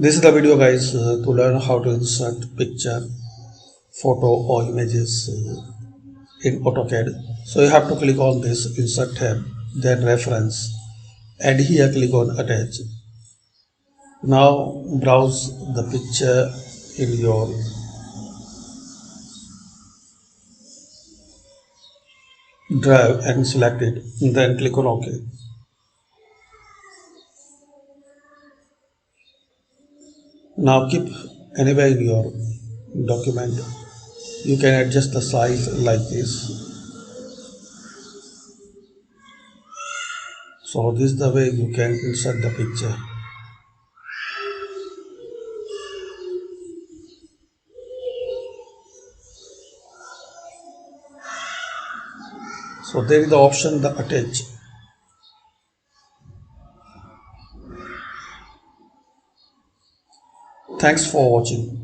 This is the video guys to learn how to insert picture, photo or images in AutoCAD. So you have to click on this insert tab, then reference, and here click on attach. Now browse the picture in your drive and select it, then click on OK. Now keep anywhere in your document. You can adjust the size like this. So this is the way you can insert the picture. So there is the option the attach. Thanks for watching.